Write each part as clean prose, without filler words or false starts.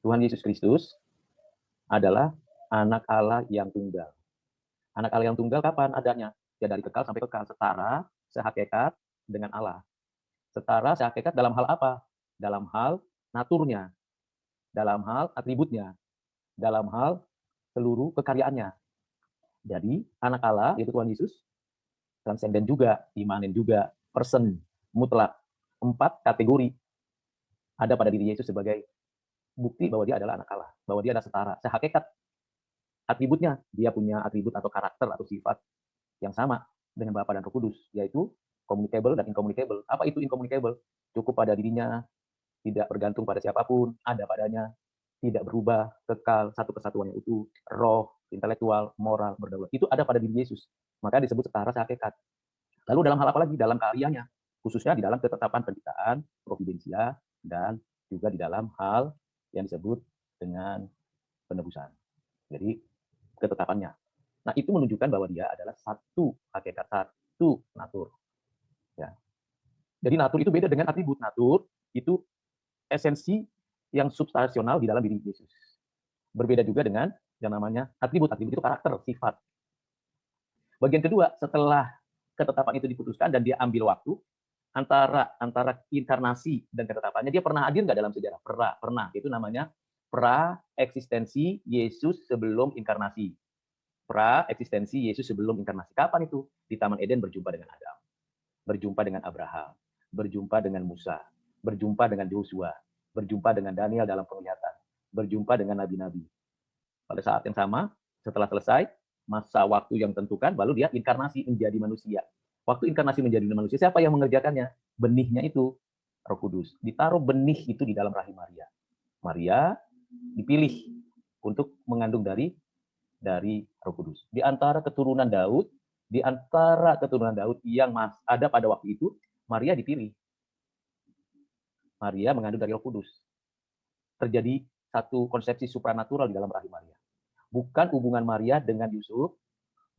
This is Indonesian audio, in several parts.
Tuhan Yesus Kristus adalah anak Allah yang tunggal. Anak Allah yang tunggal kapan adanya? Ya dari kekal sampai kekal, setara, sehakikat dengan Allah. Setara, sehakikat dalam hal apa? Dalam hal naturnya, dalam hal atributnya, dalam hal seluruh kekaryaannya. Jadi, anak Allah, yaitu Tuhan Yesus, transenden juga, imanen juga, person, mutlak. 4 kategori ada pada diri Yesus sebagai bukti bahwa dia adalah anak Allah, bahwa dia adalah setara, sehakikat. Atributnya, dia punya atribut atau karakter atau sifat yang sama dengan Bapa dan Roh Kudus, yaitu communicable dan incommunicable. Apa itu incommunicable? Cukup pada dirinya, tidak bergantung pada siapapun, ada padanya, tidak berubah, kekal, satu kesatuan yang utuh, roh, intelektual, moral, berdaulat. Itu ada pada diri Yesus. Maka disebut setara sehakikat. Lalu dalam hal apa lagi? Dalam karyanya. Khususnya di dalam ketetapan penciptaan, providensia, dan juga di dalam hal yang disebut dengan penebusan. Jadi ketetapannya. Nah, itu menunjukkan bahwa dia adalah satu hakikat, satu natur. Ya. Jadi natur itu beda dengan atribut. Natur itu esensi yang substansional di dalam diri Yesus. Berbeda juga dengan yang namanya atribut. Atribut itu karakter, sifat. Bagian kedua, setelah ketetapan itu diputuskan dan dia ambil waktu, antara inkarnasi dan ketetapannya, dia pernah hadir nggak dalam sejarah? Pernah. Itu namanya pra-eksistensi Yesus sebelum inkarnasi. Pra-eksistensi Yesus sebelum inkarnasi. Kapan itu? Di Taman Eden berjumpa dengan Adam. Berjumpa dengan Abraham. Berjumpa dengan Musa. Berjumpa dengan Yosua. Berjumpa dengan Daniel dalam penglihatan. Berjumpa dengan nabi-nabi. Pada saat yang sama, setelah selesai, masa waktu yang tentukan, baru dia inkarnasi menjadi manusia. Waktu inkarnasi menjadi manusia, siapa yang mengerjakannya? Benihnya itu, Roh Kudus. Ditaruh benih itu di dalam rahim Maria. Maria dipilih untuk mengandung dari Roh Kudus. Di antara keturunan Daud yang ada pada waktu itu, Maria dipilih. Maria mengandung dari Roh Kudus. Terjadi satu konsepsi supranatural di dalam rahim Maria. Bukan hubungan Maria dengan Yusuf,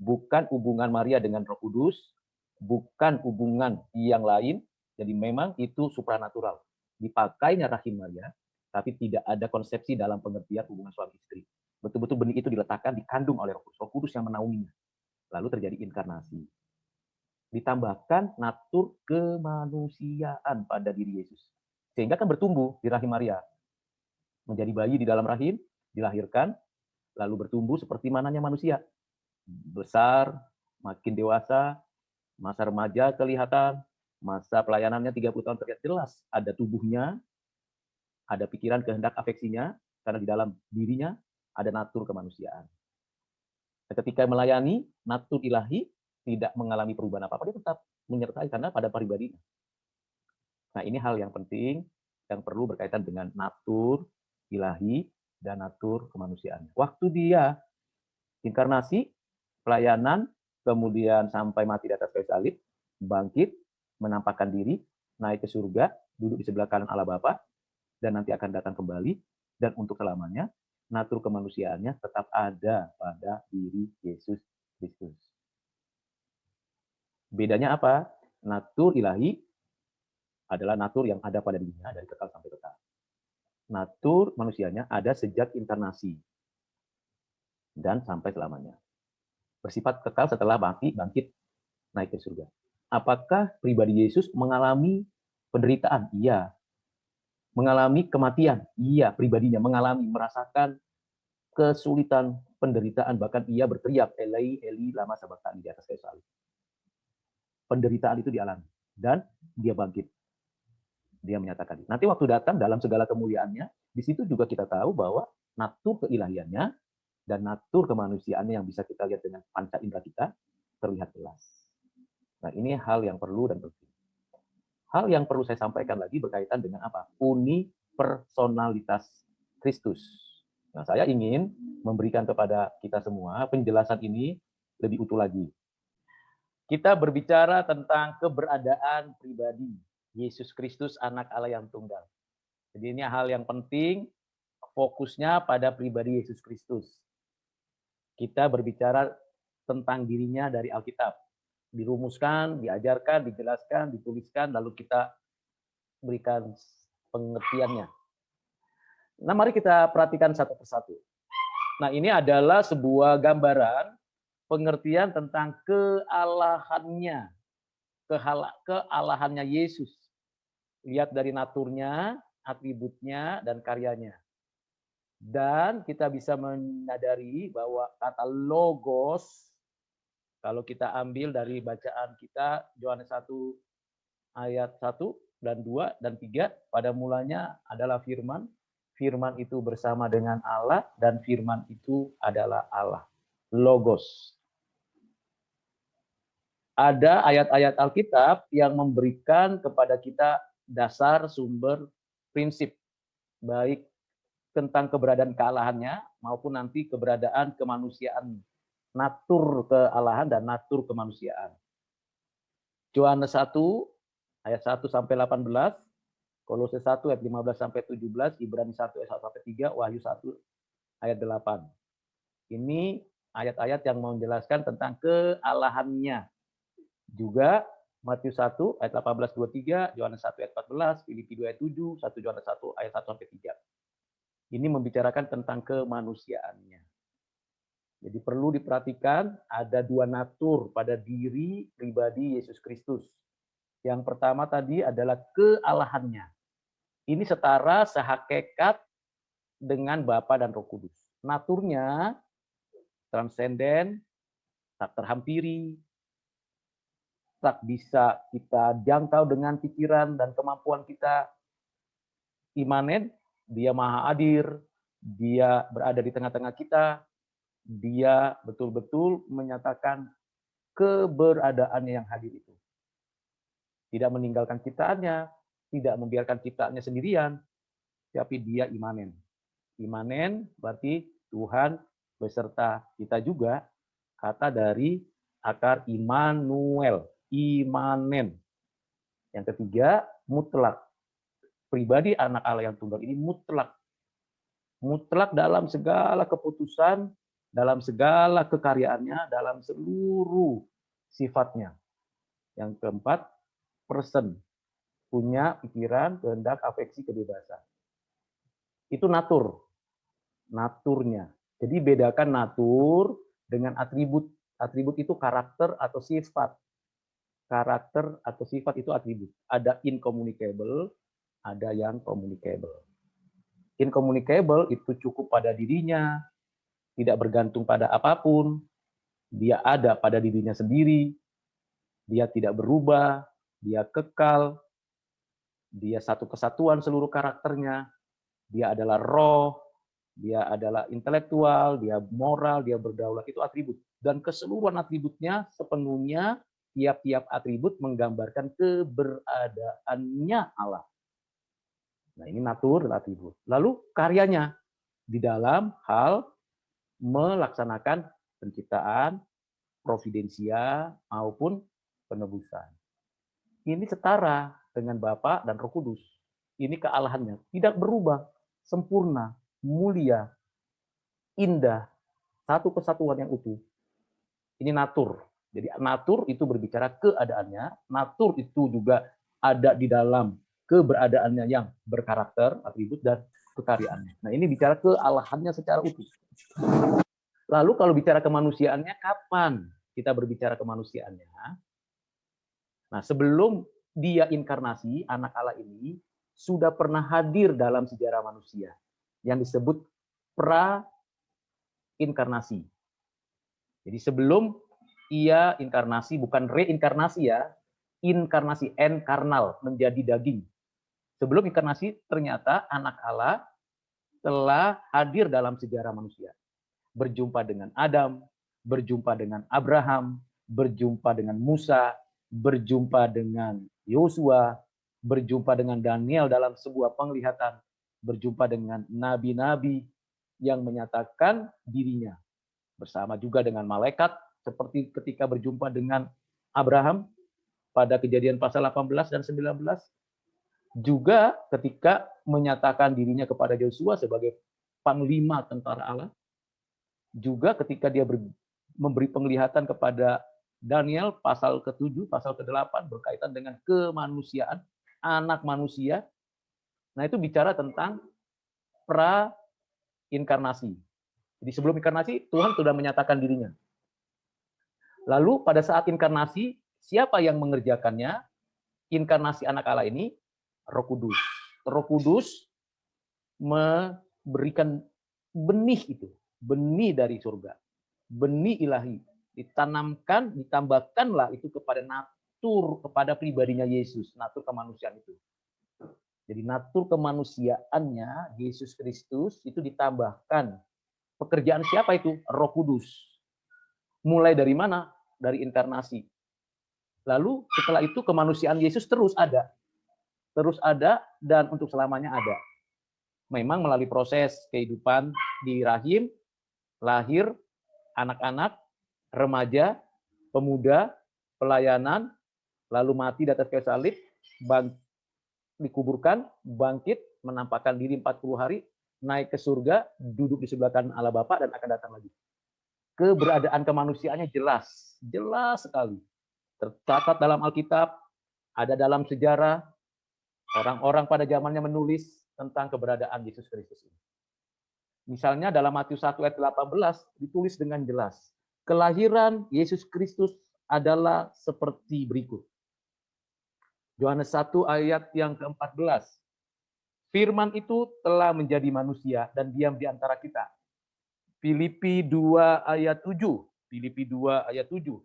bukan hubungan Maria dengan Roh Kudus, bukan hubungan yang lain. Jadi memang itu supranatural. Dipakainya rahim Maria, tapi tidak ada konsepsi dalam pengertian hubungan suami istri. Betul-betul benih itu diletakkan, dikandung oleh Roh Kudus. Roh Kudus yang menaunginya. Lalu terjadi inkarnasi. Ditambahkan natur kemanusiaan pada diri Yesus. Sehingga kan bertumbuh di rahim Maria. Menjadi bayi di dalam rahim, dilahirkan, lalu bertumbuh seperti mananya manusia. Besar, makin dewasa, masa remaja kelihatan, masa pelayanannya 30 tahun terlihat jelas. Ada tubuhnya, ada pikiran, kehendak, afeksinya, karena di dalam dirinya ada natur kemanusiaan. Ketika melayani, natur ilahi tidak mengalami perubahan apa-apa, dia tetap menyertai karena pada pribadinya. Nah, ini hal yang penting yang perlu berkaitan dengan natur ilahi dan natur kemanusiaan. Waktu dia inkarnasi, pelayanan, kemudian sampai mati di atas kayu salib, bangkit, menampakkan diri, naik ke surga, duduk di sebelah kanan Allah Bapa, dan nanti akan datang kembali, dan untuk selamanya, natur kemanusiaannya tetap ada pada diri Yesus Kristus. Bedanya apa? Natur ilahi adalah natur yang ada pada dirinya dari kekal sampai kekal. Natur manusianya ada sejak inkarnasi dan sampai selamanya. Bersifat kekal setelah mati, bangkit, naik ke surga. Apakah pribadi Yesus mengalami penderitaan? Iya. Mengalami kematian? Iya, pribadinya mengalami, merasakan kesulitan, penderitaan, bahkan ia berteriak, Eli, Eli, lama sabachthani di atas kayu salib. Penderitaan itu dialami. Dan dia bangkit. Dia menyatakan, nanti waktu datang dalam segala kemuliaannya, di situ juga kita tahu bahwa natur keilahiannya dan natur kemanusiaannya yang bisa kita lihat dengan panca indera kita, terlihat jelas. Nah, ini hal yang perlu dan penting. Hal yang perlu saya sampaikan lagi berkaitan dengan apa? Unipersonalitas Kristus. Nah, saya ingin memberikan kepada kita semua penjelasan ini lebih utuh lagi. Kita berbicara tentang keberadaan pribadi Yesus Kristus, anak Allah yang tunggal. Jadi ini hal yang penting, fokusnya pada pribadi Yesus Kristus. Kita berbicara tentang dirinya dari Alkitab. Dirumuskan, diajarkan, dijelaskan, dituliskan, lalu kita berikan pengertiannya. Nah, mari kita perhatikan satu persatu. Nah, ini adalah sebuah gambaran pengertian tentang kealahannya, kealahannya Yesus. Lihat dari naturnya, atributnya, dan karyanya. Dan kita bisa menyadari bahwa kata logos, kalau kita ambil dari bacaan kita, Yohanes 1 ayat 1 dan 2 dan 3, pada mulanya adalah firman, firman itu bersama dengan Allah, dan firman itu adalah Allah. Logos. Ada ayat-ayat Alkitab yang memberikan kepada kita dasar sumber prinsip, baik tentang keberadaan kealahannya maupun nanti keberadaan kemanusiaan, natur kealahan dan natur kemanusiaan. Yohanes 1 ayat 1 sampai 18, Kolose 1 ayat 15 sampai 17, Ibrani 1 ayat 1 sampai 3, Wahyu 1 ayat 8. Ini ayat-ayat yang menjelaskan tentang kealahannya. Juga Matius 1 ayat 18 23, Yohanes 1 ayat 14, Filipi 2 ayat 7, 1 Yohanes 1 ayat 1 sampai 3. Ini membicarakan tentang kemanusiaannya. Jadi perlu diperhatikan ada dua natur pada diri pribadi Yesus Kristus. Yang pertama tadi adalah kealahannya. Ini setara sehakikat dengan Bapa dan Roh Kudus. Naturnya transenden, tak terhampiri, tak bisa kita jangkau dengan pikiran dan kemampuan kita. Imanen, dia maha hadir, dia berada di tengah-tengah kita, dia betul-betul menyatakan keberadaannya yang hadir itu. Tidak meninggalkan ciptaannya, tidak membiarkan ciptaannya sendirian, tapi dia imanen. Imanen berarti Tuhan beserta kita juga, kata dari akar Immanuel, imanen. Yang ketiga, mutlak. Pribadi anak Allah yang tunggal ini mutlak. Mutlak dalam segala keputusan, dalam segala kekaryaannya, dalam seluruh sifatnya. Yang keempat, person. Punya pikiran, kehendak, afeksi, kebebasan. Itu natur. Naturnya. Jadi bedakan natur dengan atribut. Atribut itu karakter atau sifat. Karakter atau sifat itu atribut. Ada incommunicable, ada yang communicable. Incommunicable itu cukup pada dirinya, tidak bergantung pada apapun, dia ada pada dirinya sendiri, dia tidak berubah, dia kekal, dia satu kesatuan seluruh karakternya, dia adalah roh, dia adalah intelektual, dia moral, dia berdaulat, itu atribut. Dan keseluruhan atributnya sepenuhnya, tiap-tiap atribut menggambarkan keberadaannya Allah. Nah, ini natur dan atribut. Lalu karyanya di dalam hal melaksanakan penciptaan, providensia, maupun penebusan. Ini setara dengan Bapa dan Roh Kudus. Ini kealahannya. Tidak berubah, sempurna, mulia, indah, satu kesatuan yang utuh. Ini natur. Jadi natur itu berbicara keadaannya, natur itu juga ada di dalam keberadaannya yang berkarakter, atribut, dan kekaryaannya. Nah, ini bicara kealahannya secara utuh. Lalu kalau bicara kemanusiaannya, kapan kita berbicara kemanusiaannya? Nah, sebelum dia inkarnasi, anak Allah ini sudah pernah hadir dalam sejarah manusia yang disebut pra-inkarnasi. Jadi sebelum ia inkarnasi, bukan reinkarnasi ya, inkarnasi, enkarnal, menjadi daging. Sebelum inkarnasi, ternyata anak Allah telah hadir dalam sejarah manusia. Berjumpa dengan Adam, berjumpa dengan Abraham, berjumpa dengan Musa, berjumpa dengan Yosua, berjumpa dengan Daniel dalam sebuah penglihatan, berjumpa dengan nabi-nabi yang menyatakan dirinya. Bersama juga dengan malaikat, seperti ketika berjumpa dengan Abraham pada Kejadian pasal 18 dan 19, juga ketika menyatakan dirinya kepada Yosua sebagai panglima tentara Allah, juga ketika dia memberi penglihatan kepada Daniel pasal ke-7, pasal ke-8 berkaitan dengan kemanusiaan, anak manusia. Nah, itu bicara tentang pra-inkarnasi. Jadi sebelum inkarnasi, Tuhan sudah menyatakan dirinya. Lalu pada saat inkarnasi, siapa yang mengerjakannya? Inkarnasi anak Allah ini, Roh Kudus. Roh Kudus memberikan benih itu, benih dari surga, benih ilahi, ditanamkan, ditambahkanlah itu kepada natur, kepada pribadinya Yesus, natur kemanusiaan itu. Jadi natur kemanusiaannya Yesus Kristus itu ditambahkan. Pekerjaan siapa itu? Roh Kudus. Mulai dari mana? Dari inkarnasi. Lalu setelah itu kemanusiaan Yesus terus ada dan untuk selamanya ada. Memang melalui proses kehidupan di rahim, lahir, anak-anak, remaja, pemuda, pelayanan, lalu mati di atas kayu salib, dikuburkan, bangkit, menampakkan diri 40 hari, naik ke surga, duduk di sebelah kanan Allah Bapa dan akan datang lagi. Keberadaan kemanusiaannya jelas sekali. Tercatat dalam Alkitab, ada dalam sejarah, orang-orang pada zamannya menulis tentang keberadaan Yesus Kristus ini. Misalnya dalam Matius 1 ayat 18 ditulis dengan jelas, kelahiran Yesus Kristus adalah seperti berikut. Yohanes 1 ayat yang ke-14. Firman itu telah menjadi manusia dan diam di antara kita. Filipi 2 ayat 7. Filipi 2 ayat 7.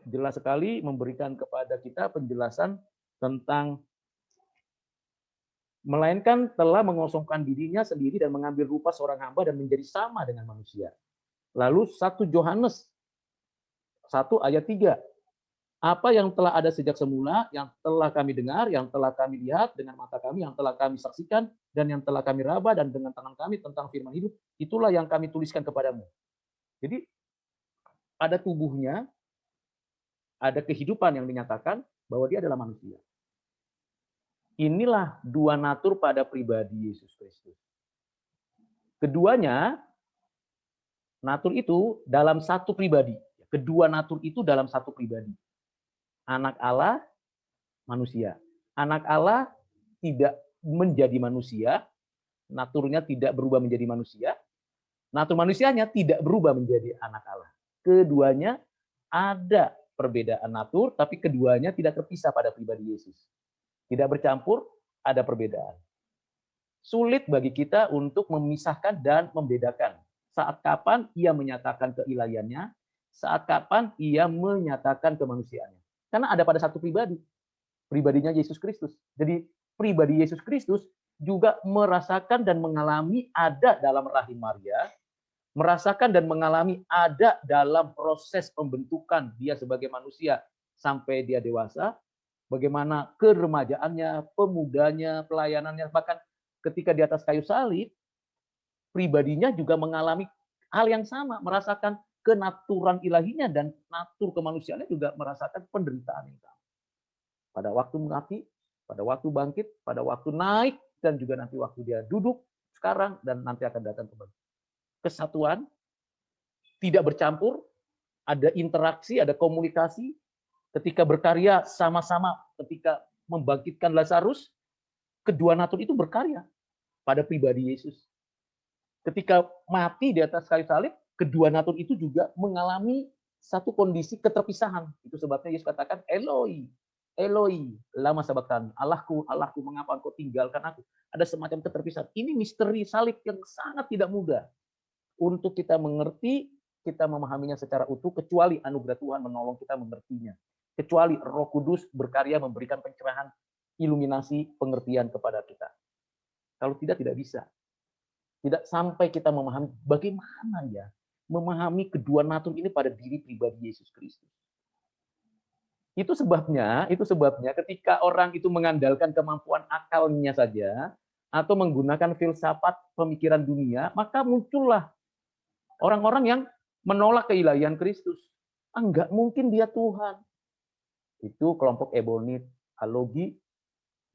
Jelas sekali memberikan kepada kita penjelasan tentang melainkan telah mengosongkan dirinya sendiri dan mengambil rupa seorang hamba dan menjadi sama dengan manusia. Lalu 1 Yohanes 1 ayat 3. Apa yang telah ada sejak semula, yang telah kami dengar, yang telah kami lihat dengan mata kami, yang telah kami saksikan, dan yang telah kami raba dan dengan tangan kami tentang firman hidup, itulah yang kami tuliskan kepadamu. Jadi pada tubuhnya ada kehidupan yang dinyatakan bahwa dia adalah manusia. Inilah dua natur pada pribadi Yesus Kristus. Keduanya, natur itu dalam satu pribadi. Kedua natur itu dalam satu pribadi. Anak Allah, manusia. Anak Allah tidak menjadi manusia, naturnya tidak berubah menjadi manusia. Natur manusianya tidak berubah menjadi anak Allah. Keduanya ada perbedaan natur, tapi keduanya tidak terpisah pada pribadi Yesus. Tidak bercampur, ada perbedaan. Sulit bagi kita untuk memisahkan dan membedakan. Saat kapan ia menyatakan keilahiannya, saat kapan ia menyatakan kemanusiaannya. Karena ada pada satu pribadi, pribadinya Yesus Kristus. Jadi pribadi Yesus Kristus juga merasakan dan mengalami ada dalam rahim Maria, merasakan dan mengalami ada dalam proses pembentukan dia sebagai manusia sampai dia dewasa, bagaimana keremajaannya, pemudanya, pelayanannya, bahkan ketika di atas kayu salib, pribadinya juga mengalami hal yang sama, merasakan kenaturan ilahinya dan natur kemanusiaannya juga merasakan penderitaan yang sama. Pada waktu mati, pada waktu bangkit, pada waktu naik, dan juga nanti waktu dia duduk sekarang dan nanti akan datang kembali. Kesatuan, tidak bercampur, ada interaksi, ada komunikasi, ketika berkarya sama-sama, ketika membangkitkan Lazarus, kedua natur itu berkarya pada pribadi Yesus. Ketika mati di atas kayu salib, kedua natur itu juga mengalami satu kondisi keterpisahan. Itu sebabnya Yesus katakan, Eloi, Eloi, lama sabachthani, Allahku, Allahku, mengapa engkau tinggalkan aku? Ada semacam keterpisahan. Ini misteri salib yang sangat tidak mudah untuk kita mengerti, kita memahaminya secara utuh, kecuali anugerah Tuhan menolong kita mengertinya. Kecuali Roh Kudus berkarya memberikan pencerahan, iluminasi, pengertian kepada kita. Kalau tidak bisa. Tidak sampai kita memahami bagaimana ya memahami kedua natur ini pada diri pribadi Yesus Kristus. Itu sebabnya ketika orang itu mengandalkan kemampuan akalnya saja atau menggunakan filsafat pemikiran dunia, maka muncullah orang-orang yang menolak keilahian Kristus. Enggak mungkin dia Tuhan. Itu kelompok ebonit, alogi.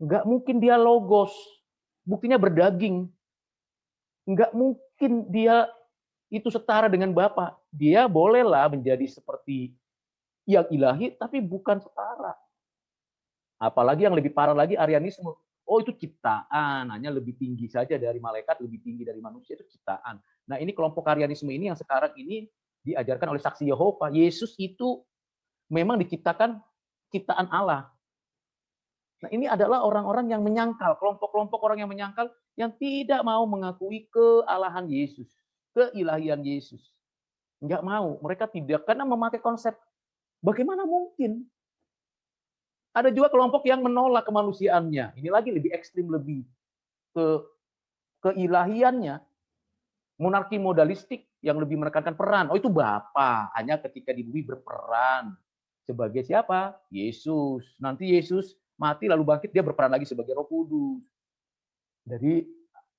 Enggak mungkin dia logos. Buktinya berdaging. Enggak mungkin dia itu setara dengan Bapa. Dia bolehlah menjadi seperti yang ilahi, tapi bukan setara. Apalagi yang lebih parah lagi, Arianisme. Oh itu ciptaan, hanya lebih tinggi saja dari malaikat, lebih tinggi dari manusia, itu ciptaan. Nah ini kelompok Arianisme ini yang sekarang ini diajarkan oleh saksi Yehova. Yesus itu memang diciptakan ciptaan Allah. Nah ini adalah orang-orang yang menyangkal, kelompok-kelompok orang yang menyangkal, yang tidak mau mengakui kealahan Yesus, keilahian Yesus. Nggak mau, mereka tidak, karena memakai konsep, bagaimana mungkin? Ada juga kelompok yang menolak kemanusiaannya. Ini lagi lebih ekstrim, lebih ke keilahiannya. Monarki modalistik yang lebih menekankan peran. Oh itu Bapa, hanya ketika di bumi berperan. Sebagai siapa? Yesus. Nanti Yesus mati lalu bangkit, dia berperan lagi sebagai Roh Kudus. Jadi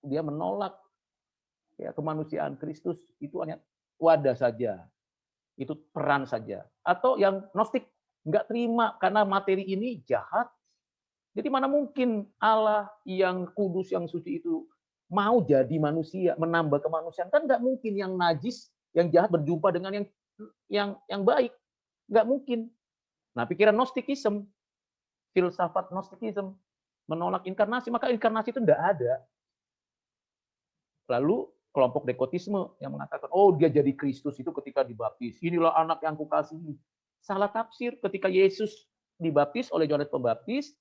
dia menolak ya kemanusiaan Kristus, itu hanya wadah saja. Itu peran saja. Atau yang gnostik, nggak terima karena materi ini jahat. Jadi mana mungkin Allah yang kudus, yang suci itu mau jadi manusia, menambah kemanusiaan. Kan nggak mungkin yang najis, yang jahat berjumpa dengan yang baik. Nggak mungkin. Nah, pikiran Gnostikisme, filsafat Gnostikisme, menolak inkarnasi, maka inkarnasi itu nggak ada. Lalu kelompok dekotisme yang mengatakan, oh dia jadi Kristus itu ketika dibaptis. Inilah anak yang kukasihi. Salah tafsir, ketika Yesus dibaptis oleh Yohanes Pembaptis,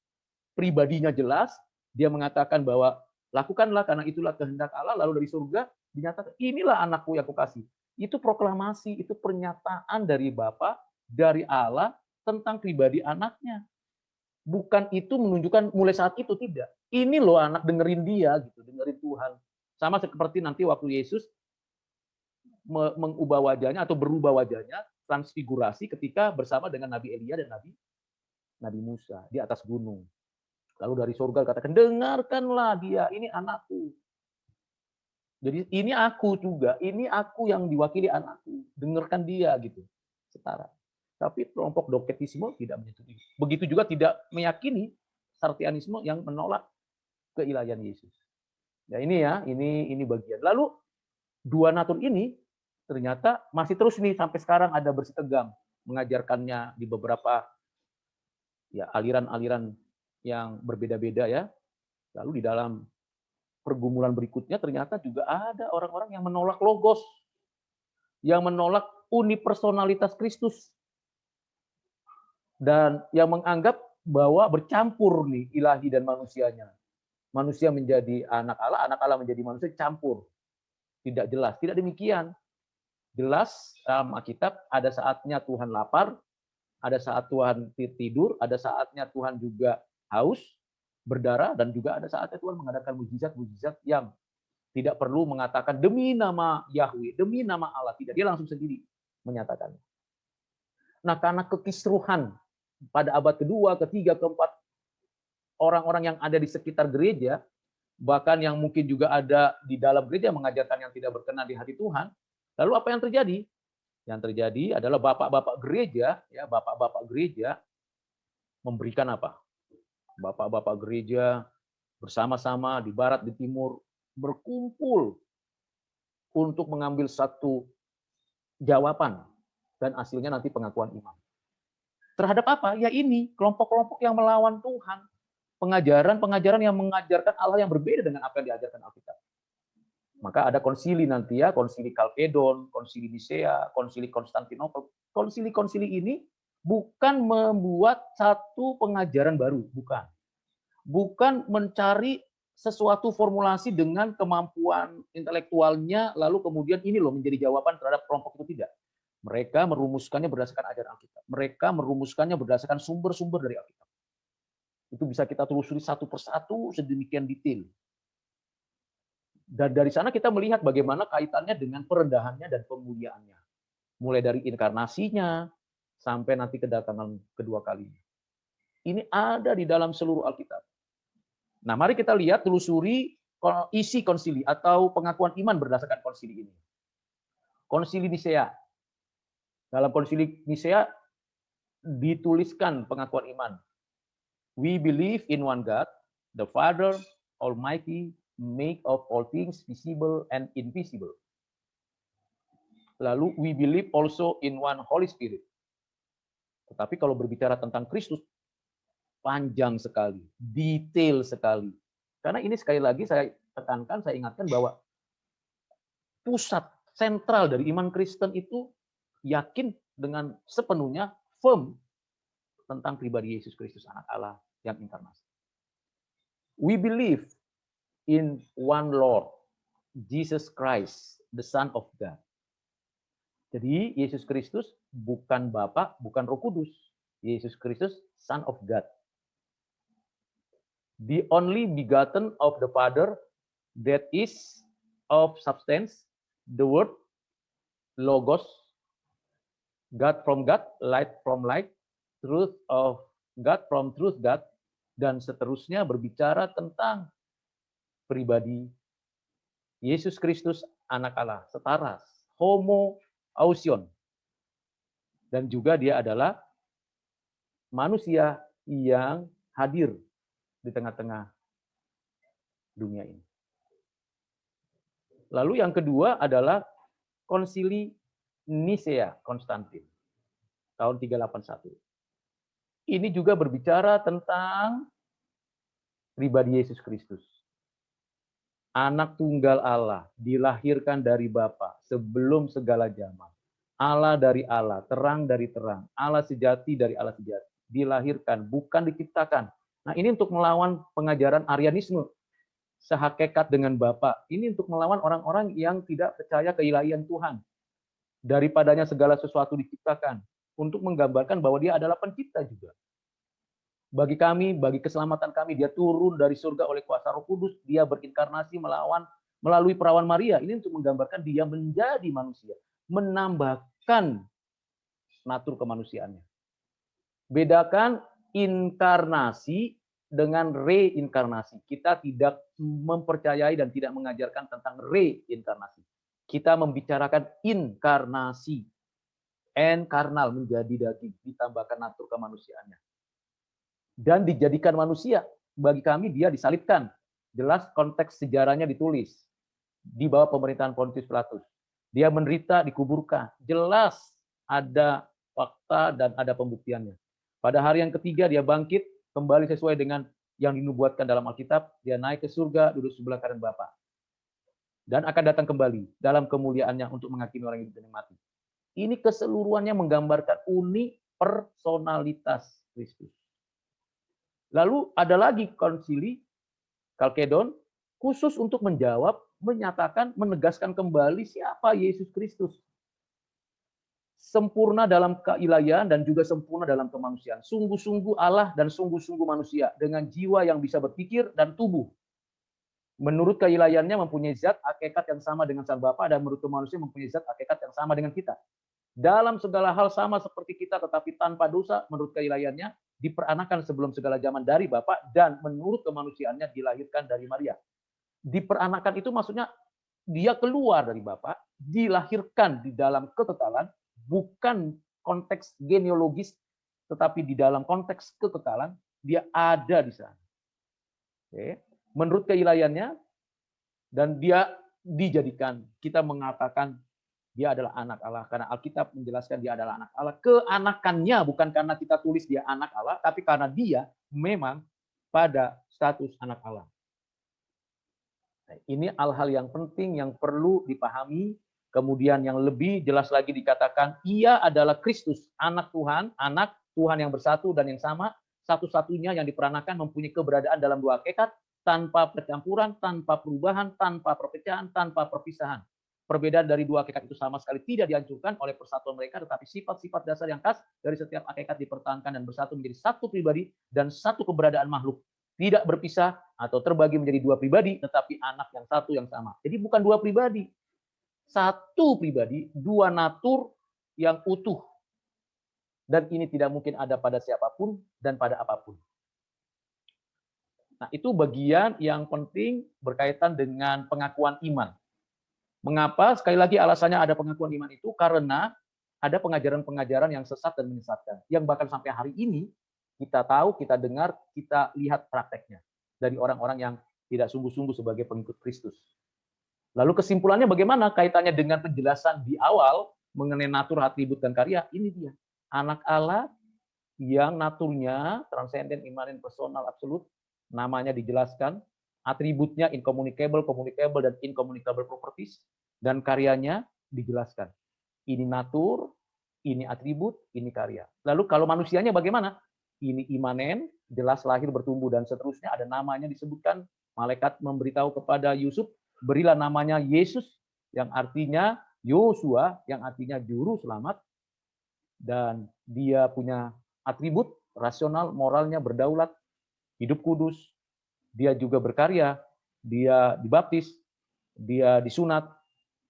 pribadinya jelas, dia mengatakan bahwa lakukanlah karena itulah kehendak Allah, lalu dari surga dinyatakan inilah anakku yang kukasih. Itu proklamasi, itu pernyataan dari Bapa, dari Allah tentang pribadi anaknya. Bukan itu menunjukkan mulai saat itu, tidak. Ini loh anak, dengerin dia gitu, dengerin Tuhan. Sama seperti nanti waktu Yesus mengubah wajahnya atau berubah wajahnya, transfigurasi ketika bersama dengan Nabi Elia dan Nabi Musa di atas gunung. Lalu dari surga katakan, dengarkanlah dia, ini anakku. Jadi ini aku juga, ini aku yang diwakili anakku. Dengarkan dia gitu. Setara. Tapi kelompok doketisme tidak menyetujui. Begitu juga tidak meyakini sartianisme yang menolak keilahian Yesus. Ya ini bagian. Lalu dua natur ini ternyata masih terus nih sampai sekarang ada bersitegang mengajarkannya di beberapa ya aliran-aliran yang berbeda-beda ya. Lalu di dalam pergumulan berikutnya ternyata juga ada orang-orang yang menolak logos, yang menolak unipersonalitas Kristus, dan yang menganggap bahwa bercampur nih ilahi dan manusianya. Manusia menjadi anak Allah menjadi manusia, campur. Tidak jelas, tidak demikian. Jelas dalam Alkitab ada saatnya Tuhan lapar, ada saat Tuhan tidur, ada saatnya Tuhan juga haus, berdarah, dan juga ada saatnya Tuhan mengadakan mujizat-mujizat yang tidak perlu mengatakan demi nama Yahweh, demi nama Allah. Tidak, dia langsung sendiri menyatakan. Nah, karena kekisruhan pada abad kedua, ketiga, keempat, orang-orang yang ada di sekitar gereja, bahkan yang mungkin juga ada di dalam gereja mengajarkan yang tidak berkenan di hati Tuhan, lalu apa yang terjadi? Yang terjadi adalah bapak-bapak gereja, ya bapak-bapak gereja memberikan apa? Bapak-bapak gereja bersama-sama di barat, di timur, berkumpul untuk mengambil satu jawaban dan hasilnya nanti pengakuan iman. Terhadap apa? Ya ini, kelompok-kelompok yang melawan Tuhan. Pengajaran-pengajaran yang mengajarkan Allah yang berbeda dengan apa yang diajarkan Alkitab. Maka ada konsili nanti ya, konsili Kalkedon, konsili Nisea, konsili Konstantinopel. Konsili-konsili ini bukan membuat satu pengajaran baru, bukan. Bukan mencari sesuatu formulasi dengan kemampuan intelektualnya, lalu kemudian ini loh menjadi jawaban terhadap kelompok itu, tidak. Mereka merumuskannya berdasarkan ajaran Alkitab. Mereka merumuskannya berdasarkan sumber-sumber dari Alkitab. Itu bisa kita telusuri satu persatu sedemikian detail. Dan dari sana kita melihat bagaimana kaitannya dengan perendahannya dan pemuliaannya. Mulai dari inkarnasinya sampai nanti kedatangan kedua kalinya. Ini ada di dalam seluruh Alkitab. Nah, mari kita lihat, telusuri isi konsili atau pengakuan iman berdasarkan konsili ini. Konsili Nisea. Dalam konsili Nisea dituliskan pengakuan iman. We believe in one God, the Father Almighty, make of all things visible and invisible. Lalu we believe also in one Holy Spirit. Tetapi kalau berbicara tentang Kristus, panjang sekali, detail sekali. Karena ini sekali lagi saya tekankan, saya ingatkan bahwa pusat sentral dari iman Kristen itu yakin dengan sepenuhnya firm tentang pribadi Yesus Kristus anak Allah yang inkarnasi. We believe in one Lord, Jesus Christ, the Son of God. Jadi Yesus Kristus bukan Bapa, bukan Roh Kudus. Yesus Kristus Son of God. The only begotten of the Father, that is of substance, the Word, Logos, God from God, light from light, truth of God from truth God, dan seterusnya berbicara tentang pribadi Yesus Kristus anak Allah, setara, homoousion. Dan juga dia adalah manusia yang hadir di tengah-tengah dunia ini. Lalu yang kedua adalah Konsili Nisea Konstantin tahun 381. Ini juga berbicara tentang pribadi Yesus Kristus. Anak tunggal Allah, dilahirkan dari Bapa sebelum segala zaman. Allah dari Allah, terang dari terang, Allah sejati dari Allah sejati. Dilahirkan, bukan diciptakan. Nah, ini untuk melawan pengajaran Arianisme. Sehakikat dengan Bapa. Ini untuk melawan orang-orang yang tidak percaya keilahian Tuhan. Daripadanya segala sesuatu diciptakan. Untuk menggambarkan bahwa dia adalah pencipta juga. Bagi kami, bagi keselamatan kami, dia turun dari surga oleh kuasa Roh Kudus. Dia berinkarnasi melalui perawan Maria. Ini untuk menggambarkan dia menjadi manusia. Menambahkan natur kemanusiaannya. Bedakan inkarnasi dengan reinkarnasi. Kita tidak mempercayai dan tidak mengajarkan tentang reinkarnasi. Kita membicarakan inkarnasi. Enkarnal, menjadi daging, ditambahkan natur kemanusiaannya. Dan dijadikan manusia. Bagi kami dia disalibkan. Jelas konteks sejarahnya ditulis. Di bawah pemerintahan Pontius Pilatus. Dia menderita, dikuburkan. Jelas ada fakta dan ada pembuktiannya. Pada hari yang ketiga dia bangkit, kembali sesuai dengan yang dinubuatkan dalam Alkitab, dia naik ke surga, duduk sebelah kanan Bapa. Dan akan datang kembali dalam kemuliaannya untuk menghakimi orang hidup dan yang mati. Ini keseluruhannya menggambarkan unik personalitas Kristus. Lalu ada lagi konsili Kalkedon, khusus untuk menjawab, menyatakan, menegaskan kembali siapa Yesus Kristus. Sempurna dalam keilahian dan juga sempurna dalam kemanusiaan. Sungguh-sungguh Allah dan sungguh-sungguh manusia dengan jiwa yang bisa berpikir dan tubuh. Menurut keilahiannya mempunyai zat hakikat yang sama dengan Sang Bapa dan menurut manusia mempunyai zat hakikat yang sama dengan kita. Dalam segala hal sama seperti kita tetapi tanpa dosa menurut keilahiannya diperanakan sebelum segala zaman dari Bapa dan menurut kemanusiaannya dilahirkan dari Maria. Diperanakan itu maksudnya dia keluar dari Bapa, dilahirkan di dalam kekekalan, bukan konteks genealogis, tetapi di dalam konteks kekekalan, dia ada di sana. Oke. Menurut keilahiannya, dan dia dijadikan, kita mengatakan dia adalah anak Allah, karena Alkitab menjelaskan dia adalah anak Allah. Keanakannya bukan karena kita tulis dia anak Allah, tapi karena dia memang pada status anak Allah. Ini hal-hal yang penting yang perlu dipahami. Kemudian yang lebih jelas lagi dikatakan, ia adalah Kristus, anak Tuhan yang bersatu dan yang sama, satu-satunya yang diperanakan mempunyai keberadaan dalam dua hakikat, tanpa percampuran, tanpa perubahan, tanpa perpecahan, tanpa perpisahan. Perbedaan dari dua hakikat itu sama sekali tidak dihancurkan oleh persatuan mereka, tetapi sifat-sifat dasar yang khas dari setiap hakikat dipertahankan dan bersatu menjadi satu pribadi dan satu keberadaan makhluk. Tidak berpisah atau terbagi menjadi dua pribadi, tetapi anak yang satu yang sama. Jadi bukan dua pribadi. Satu pribadi, dua natur yang utuh. Dan ini tidak mungkin ada pada siapapun dan pada apapun. Nah, itu bagian yang penting berkaitan dengan pengakuan iman. Mengapa? Sekali lagi alasannya ada pengakuan iman itu karena ada pengajaran-pengajaran yang sesat dan menyesatkan. Yang bahkan sampai hari ini kita tahu, kita dengar, kita lihat prakteknya. Dari orang-orang yang tidak sungguh-sungguh sebagai pengikut Kristus. Lalu kesimpulannya bagaimana kaitannya dengan penjelasan di awal mengenai natur, atribut, dan karya? Ini dia. Anak Allah yang naturnya transenden, imanen, personal, absolut, namanya dijelaskan, atributnya incommunicable, communicable, dan incommunicable properties, dan karyanya dijelaskan. Ini natur, ini atribut, ini karya. Lalu kalau manusianya bagaimana? Ini imanen, jelas lahir, bertumbuh, dan seterusnya, ada namanya disebutkan, malaikat memberitahu kepada Yusuf, berilah namanya Yesus, yang artinya Yosua, yang artinya juru selamat, dan dia punya atribut rasional, moralnya berdaulat, hidup kudus, dia juga berkarya, dia dibaptis, dia disunat,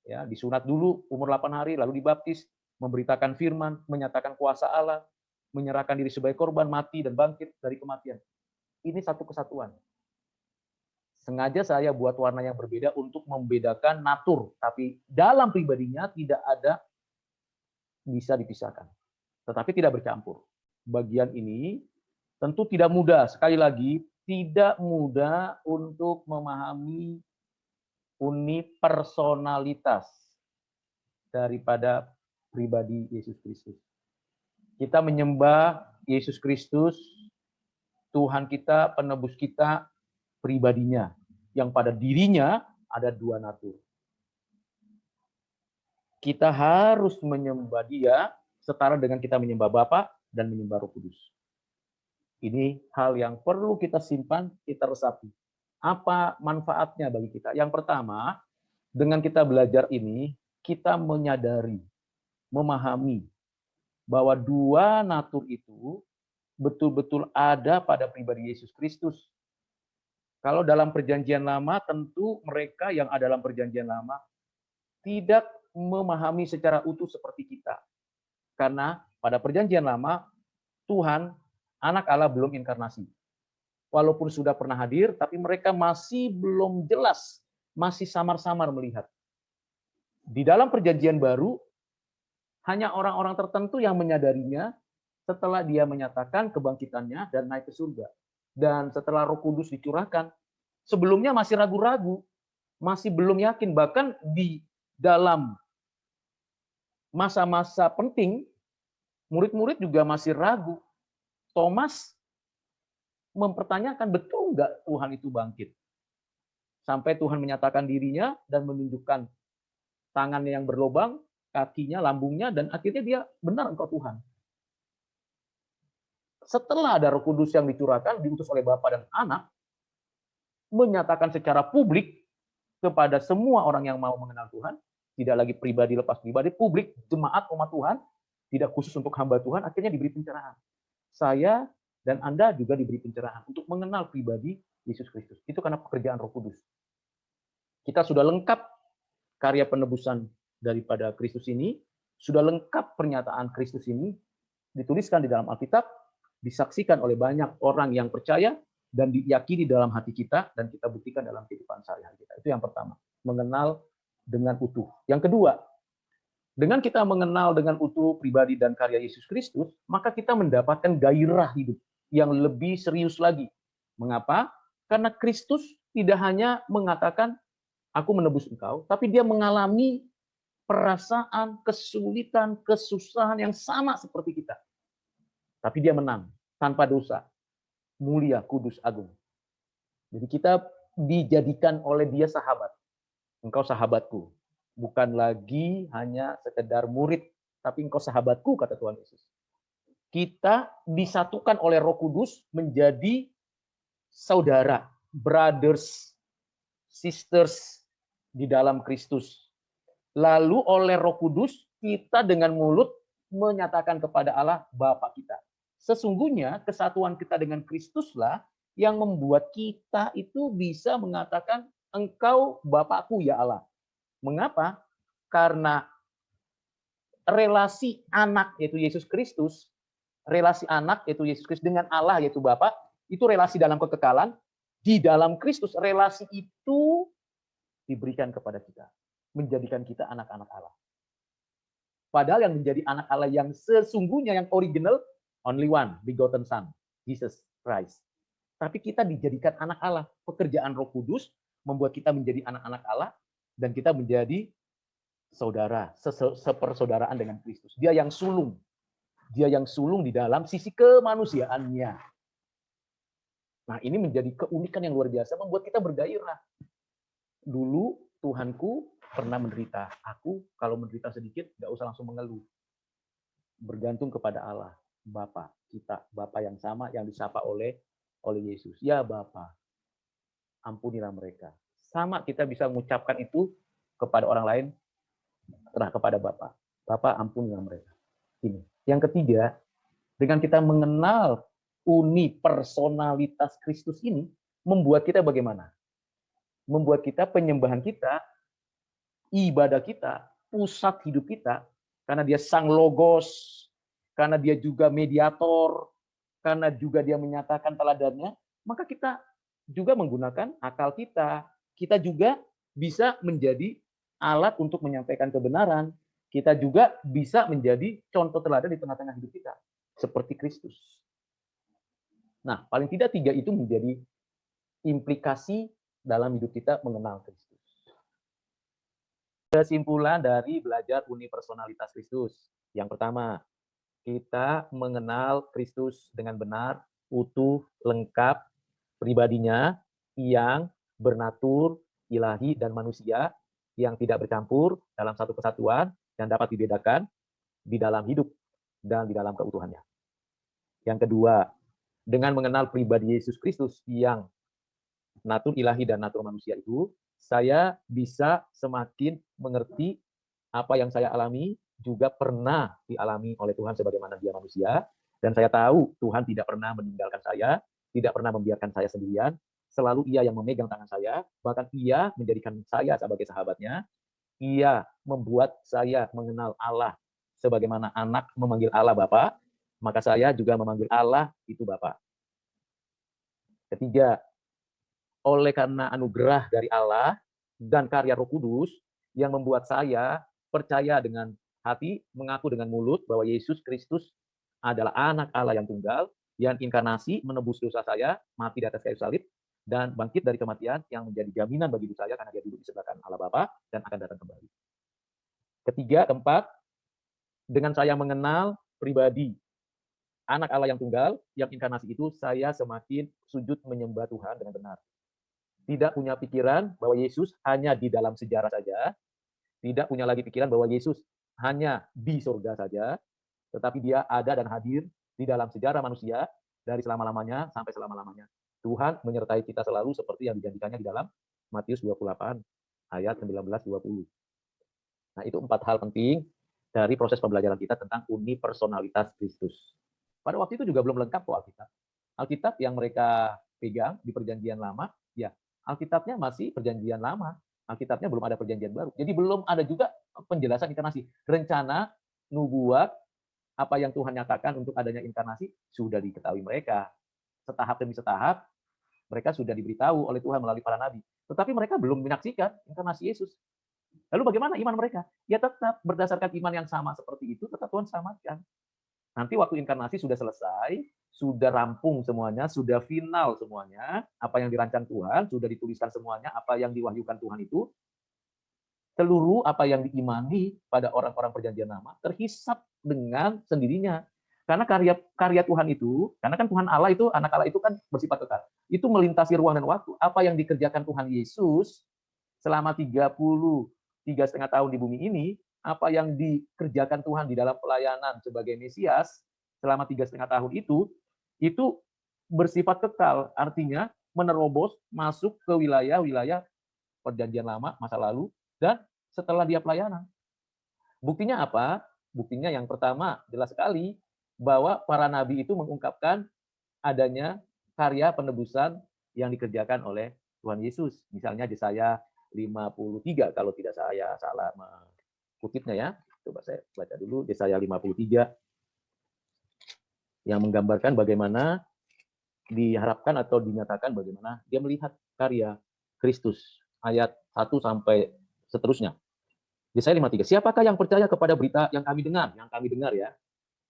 ya, disunat dulu umur 8 hari, lalu dibaptis, memberitakan firman, menyatakan kuasa Allah, menyerahkan diri sebagai korban, mati dan bangkit dari kematian. Ini satu kesatuan. Sengaja saya buat warna yang berbeda untuk membedakan natur, tapi dalam pribadinya tidak ada bisa dipisahkan. Tetapi tidak bercampur. Bagian ini tentu tidak mudah, sekali lagi, tidak mudah untuk memahami unipersonalitas daripada pribadi Yesus Kristus. Kita menyembah Yesus Kristus, Tuhan kita, penebus kita, pribadinya, yang pada dirinya ada dua natur. Kita harus menyembah Dia setara dengan kita menyembah Bapa dan menyembah Roh Kudus. Ini hal yang perlu kita simpan, kita resapi. Apa manfaatnya bagi kita? Yang pertama, dengan kita belajar ini, kita menyadari, memahami bahwa dua natur itu betul-betul ada pada pribadi Yesus Kristus. Kalau dalam perjanjian lama, tentu mereka yang ada dalam perjanjian lama tidak memahami secara utuh seperti kita. Karena pada perjanjian lama, Tuhan, anak Allah belum inkarnasi. Walaupun sudah pernah hadir, tapi mereka masih belum jelas, masih samar-samar melihat. Di dalam perjanjian baru, hanya orang-orang tertentu yang menyadarinya setelah dia menyatakan kebangkitannya dan naik ke surga. Dan setelah Roh Kudus dicurahkan, sebelumnya masih ragu-ragu, masih belum yakin. Bahkan di dalam masa-masa penting, murid-murid juga masih ragu. Thomas mempertanyakan, betul nggak Tuhan itu bangkit? Sampai Tuhan menyatakan dirinya dan menunjukkan tangannya yang berlobang, kakinya, lambungnya, dan akhirnya dia, benar engkau Tuhan. Setelah ada Roh Kudus yang dicurahkan, diutus oleh Bapa dan Anak, menyatakan secara publik kepada semua orang yang mau mengenal Tuhan, tidak lagi pribadi lepas pribadi, publik, jemaat umat Tuhan, tidak khusus untuk hamba Tuhan, akhirnya diberi pencerahan. Saya dan Anda juga diberi pencerahan untuk mengenal pribadi Yesus Kristus. Itu karena pekerjaan Roh Kudus. Kita sudah lengkap karya penebusan daripada Kristus ini, sudah lengkap pernyataan Kristus ini, dituliskan di dalam Alkitab, disaksikan oleh banyak orang yang percaya, dan diyakini dalam hati kita, dan kita buktikan dalam kehidupan sehari-hari kita. Itu yang pertama, mengenal dengan utuh. Yang kedua, dengan kita mengenal dengan utuh pribadi dan karya Yesus Kristus, maka kita mendapatkan gairah hidup yang lebih serius lagi. Mengapa? Karena Kristus tidak hanya mengatakan, aku menebus engkau, tapi dia mengalami perasaan, kesulitan, kesusahan yang sama seperti kita. Tapi dia menang, tanpa dosa, mulia, kudus, agung. Jadi kita dijadikan oleh dia sahabat. Engkau sahabatku. Bukan lagi hanya sekedar murid, tapi engkau sahabatku, kata Tuhan Yesus. Kita disatukan oleh Roh Kudus menjadi saudara, brothers, sisters di dalam Kristus. Lalu oleh Roh Kudus, kita dengan mulut menyatakan kepada Allah, Bapa kita. Sesungguhnya kesatuan kita dengan Kristuslah yang membuat kita itu bisa mengatakan, engkau Bapakku ya Allah. Mengapa? Karena relasi anak yaitu Yesus Kristus, relasi anak yaitu Yesus Kristus dengan Allah yaitu Bapa, itu relasi dalam kekekalan. Di dalam Kristus relasi itu diberikan kepada kita, menjadikan kita anak-anak Allah. Padahal yang menjadi anak Allah yang sesungguhnya, yang original, only one, begotten Son, Jesus Christ. Tapi kita dijadikan anak Allah. Pekerjaan Roh Kudus membuat kita menjadi anak-anak Allah, dan kita menjadi saudara, sepersaudaraan dengan Kristus. Dia yang sulung. Dia yang sulung di dalam sisi kemanusiaannya. Nah, ini menjadi keunikan yang luar biasa, membuat kita bergairah. Dulu Tuhanku pernah menderita. Aku kalau menderita sedikit, nggak usah langsung mengeluh. Bergantung kepada Allah, Bapa kita, Bapa yang sama yang disapa oleh Yesus. Ya Bapa, ampunilah mereka. Sama kita bisa mengucapkan itu kepada orang lain, kepada Bapa. Bapa, ampunilah mereka. Ini. Yang ketiga, dengan kita mengenal unipersonalitas Kristus ini, membuat kita bagaimana? Membuat kita penyembahan kita, ibadah kita, pusat hidup kita, karena dia sang logos, karena dia juga mediator, karena juga dia menyatakan teladannya, maka kita juga menggunakan akal kita. Kita juga bisa menjadi alat untuk menyampaikan kebenaran. Kita juga bisa menjadi contoh teladan di tengah-tengah hidup kita. Seperti Kristus. Nah, paling tidak 3 itu menjadi implikasi dalam hidup kita mengenal Kristus. Kesimpulan dari belajar unipersonalitas Kristus. Yang pertama, kita mengenal Kristus dengan benar, utuh, lengkap, pribadinya yang bernatur, ilahi, dan manusia, yang tidak bercampur dalam satu kesatuan, dan dapat dibedakan di dalam hidup dan di dalam keutuhannya. Yang kedua, dengan mengenal pribadi Yesus Kristus yang natur ilahi dan natur manusia itu, saya bisa semakin mengerti apa yang saya alami juga pernah dialami oleh Tuhan sebagaimana dia manusia, dan saya tahu Tuhan tidak pernah meninggalkan saya, tidak pernah membiarkan saya sendirian, selalu Ia yang memegang tangan saya, bahkan Ia menjadikan saya sebagai sahabatnya, Ia membuat saya mengenal Allah sebagaimana anak memanggil Allah Bapa, maka saya juga memanggil Allah itu Bapa. Ketiga, oleh karena anugerah dari Allah dan karya Roh Kudus yang membuat saya percaya dengan hati, mengaku dengan mulut bahwa Yesus Kristus adalah anak Allah yang tunggal, yang inkarnasi menebus dosa saya, mati di atas kayu salib, dan bangkit dari kematian yang menjadi jaminan bagi hidup saya karena dia duduk di sebelah kanan Allah Bapa dan akan datang kembali. Ketiga, keempat, dengan saya mengenal pribadi anak Allah yang tunggal, yang inkarnasi itu, saya semakin sujud menyembah Tuhan dengan benar. Tidak punya pikiran bahwa Yesus hanya di dalam sejarah saja, tidak punya lagi pikiran bahwa Yesus hanya di surga saja, tetapi dia ada dan hadir di dalam sejarah manusia dari selama-lamanya sampai selama-lamanya. Tuhan menyertai kita selalu seperti yang dijanjikannya di dalam Matius 28 ayat 19-20. Nah, itu 4 hal penting dari proses pembelajaran kita tentang unipersonalitas Kristus. Pada waktu itu juga belum lengkap kok Alkitab. Alkitab yang mereka pegang di perjanjian lama, ya Alkitabnya masih perjanjian lama. Alkitabnya belum ada perjanjian baru. Jadi belum ada juga penjelasan inkarnasi. Rencana, nubuat, apa yang Tuhan nyatakan untuk adanya inkarnasi, sudah diketahui mereka. Setahap demi setahap, mereka sudah diberitahu oleh Tuhan melalui para nabi. Tetapi mereka belum menyaksikan inkarnasi Yesus. Lalu bagaimana iman mereka? Ya tetap berdasarkan iman yang sama seperti itu, tetap Tuhan selamatkan. Nanti waktu inkarnasi sudah selesai, sudah rampung semuanya, sudah final semuanya, apa yang dirancang Tuhan, sudah dituliskan semuanya, apa yang diwahyukan Tuhan itu, seluruh apa yang diimani pada orang-orang perjanjian lama terhisap dengan sendirinya. Karena karya Tuhan itu, karena kan Tuhan Allah itu, anak Allah itu kan bersifat kekal. Itu melintasi ruang dan waktu. Apa yang dikerjakan Tuhan Yesus selama 33,5 tahun di bumi ini, apa yang dikerjakan Tuhan di dalam pelayanan sebagai Mesias selama 3,5 tahun itu bersifat kekal, artinya menerobos masuk ke wilayah-wilayah perjanjian lama masa lalu dan setelah dia pelayanan. Buktinya apa? Buktinya yang pertama jelas sekali bahwa para nabi itu mengungkapkan adanya karya penebusan yang dikerjakan oleh Tuhan Yesus. Misalnya Yesaya 53 kalau tidak saya salah kutipnya ya. Coba saya baca dulu Yesaya 53 yang menggambarkan bagaimana diharapkan atau dinyatakan bagaimana dia melihat karya Kristus. Ayat 1 sampai seterusnya. Yesaya 53. Siapakah yang percaya kepada berita yang kami dengar? Yang kami dengar ya.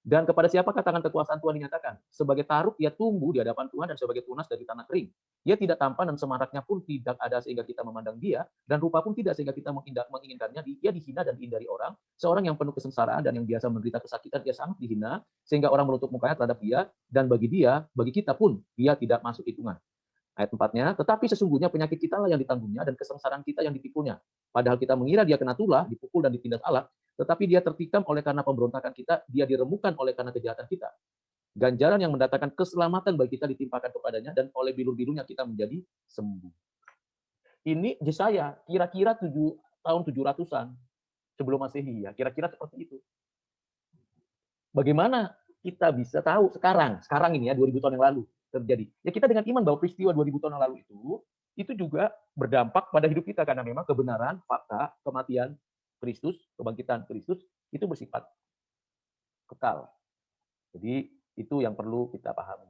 Dan kepada siapakah tangan kekuasaan Tuhan dinyatakan? Sebagai taruk ia tumbuh di hadapan Tuhan dan sebagai tunas dari tanah kering. Ia tidak tampan dan semaraknya pun tidak ada sehingga kita memandang dia, dan rupa pun tidak sehingga kita menginginkannya. Ia dihina dan dihindari orang, seorang yang penuh kesengsaraan dan yang biasa menderita kesakitan, ia sangat dihina, sehingga orang menutup mukanya terhadap dia, dan bagi dia, bagi kita pun, dia tidak masuk hitungan. Ayat 4-nya, tetapi sesungguhnya penyakit kita lah yang ditanggungnya dan kesengsaraan kita yang dipikulnya. Padahal kita mengira dia kena tulah, dipukul dan ditindas Allah, tetapi dia tertikam oleh karena pemberontakan kita, dia diremukan oleh karena kejahatan kita. Ganjaran yang mendatangkan keselamatan bagi kita ditimpakan kepadanya, dan oleh bilur-bilurnya kita menjadi sembuh. Ini Yesaya, kira-kira 7 tahun 700-an sebelum Masehi, ya, kira-kira seperti itu. Bagaimana kita bisa tahu sekarang ini ya, 2000 tahun yang lalu terjadi? Ya kita dengan iman bahwa peristiwa 2000 tahun yang lalu itu juga berdampak pada hidup kita, karena memang kebenaran, fakta, kematian Kristus, kebangkitan Kristus itu bersifat kekal. Jadi itu yang perlu kita pahami.